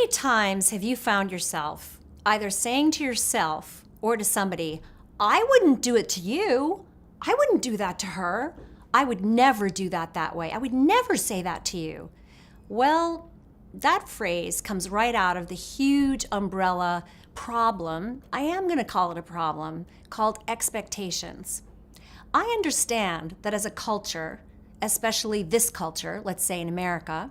many times have you found yourself either saying to yourself or to somebody, I wouldn't do it to you. I wouldn't do that to her. I would never do that way. I would never say that to you. Well, that phrase comes right out of the huge umbrella problem, I am going to call it a problem, called expectations. I understand that as a culture, especially this culture, let's say in America,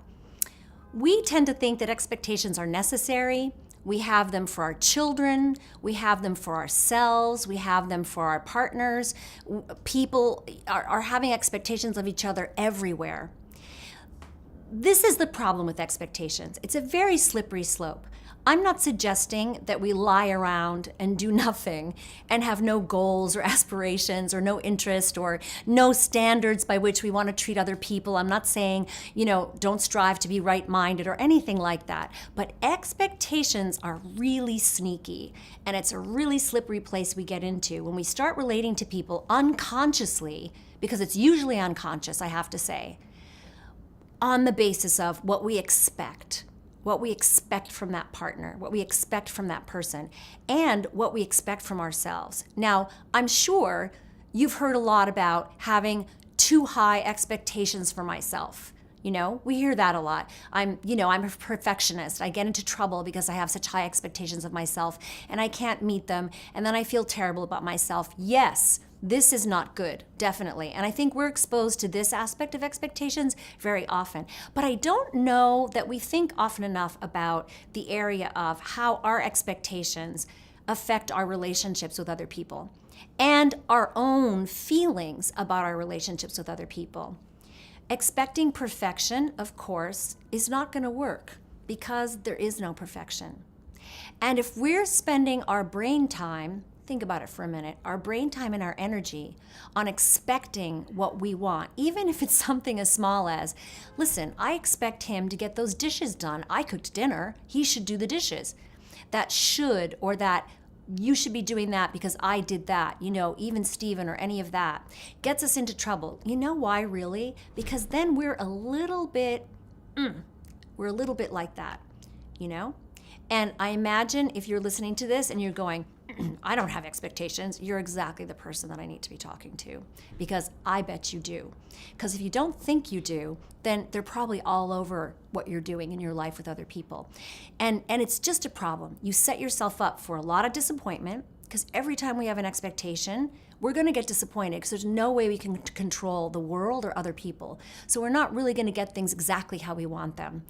we tend to think that expectations are necessary. We have them for our children, we have them for ourselves, we have them for our partners. People are having expectations of each other everywhere. This is the problem with expectations. It's a very slippery slope. I'm not suggesting that we lie around and do nothing and have no goals or aspirations or no interest or no standards by which we want to treat other people. I'm not saying, don't strive to be right-minded or anything like that. But expectations are really sneaky, and it's a really slippery place we get into when we start relating to people unconsciously, because it's usually unconscious, I have to say, on the basis of what we expect from that partner, what we expect from that person, and what we expect from ourselves. Now, I'm sure you've heard a lot about having too high expectations for myself. We hear that a lot. I'm a perfectionist. I get into trouble because I have such high expectations of myself and I can't meet them, and then I feel terrible about myself. Yes, this is not good, definitely. And I think we're exposed to this aspect of expectations very often. But I don't know that we think often enough about the area of how our expectations affect our relationships with other people and our own feelings about our relationships with other people. Expecting perfection, of course, is not going to work because there is no perfection. And if we're spending our brain time, think about it for a minute, our brain time and our energy on expecting what we want, even if it's something as small as, listen, I expect him to get those dishes done. I cooked dinner. He should do the dishes. That should, or that you should be doing that because I did that, even Stephen or any of that, gets us into trouble. You know why, really? Because then we're a little bit like that, And I imagine if you're listening to this and you're going, I don't have expectations, you're exactly the person that I need to be talking to, because I bet you do. Because if you don't think you do, then they're probably all over what you're doing in your life with other people. And it's just a problem. You set yourself up for a lot of disappointment, because every time we have an expectation, we're going to get disappointed because there's no way we can control the world or other people. So we're not really going to get things exactly how we want them.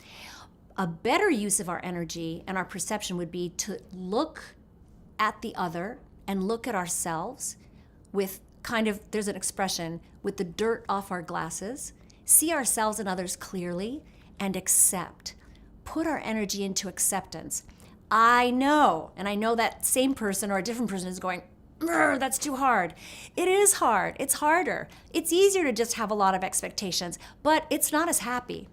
A better use of our energy and our perception would be to look at the other and look at ourselves with there's an expression, with the dirt off our glasses, see ourselves and others clearly, and accept. Put our energy into acceptance. I know that same person or a different person is going, that's too hard. It is hard. It's harder. It's easier to just have a lot of expectations, but it's not as happy.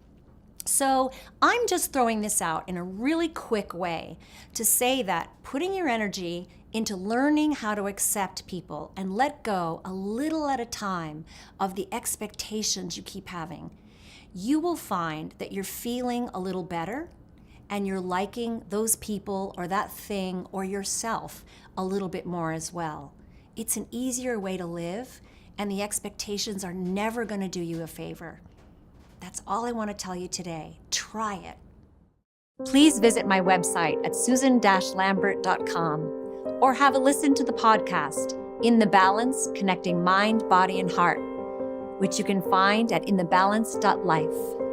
So I'm just throwing this out in a really quick way to say that putting your energy into learning how to accept people and let go a little at a time of the expectations you keep having, you will find that you're feeling a little better and you're liking those people or that thing or yourself a little bit more as well. It's an easier way to live, and the expectations are never going to do you a favor. That's all I want to tell you today. Try it. Please visit my website at susan-lambert.com or have a listen to the podcast, In the Balance, Connecting Mind, Body, and Heart, which you can find at inthebalance.life.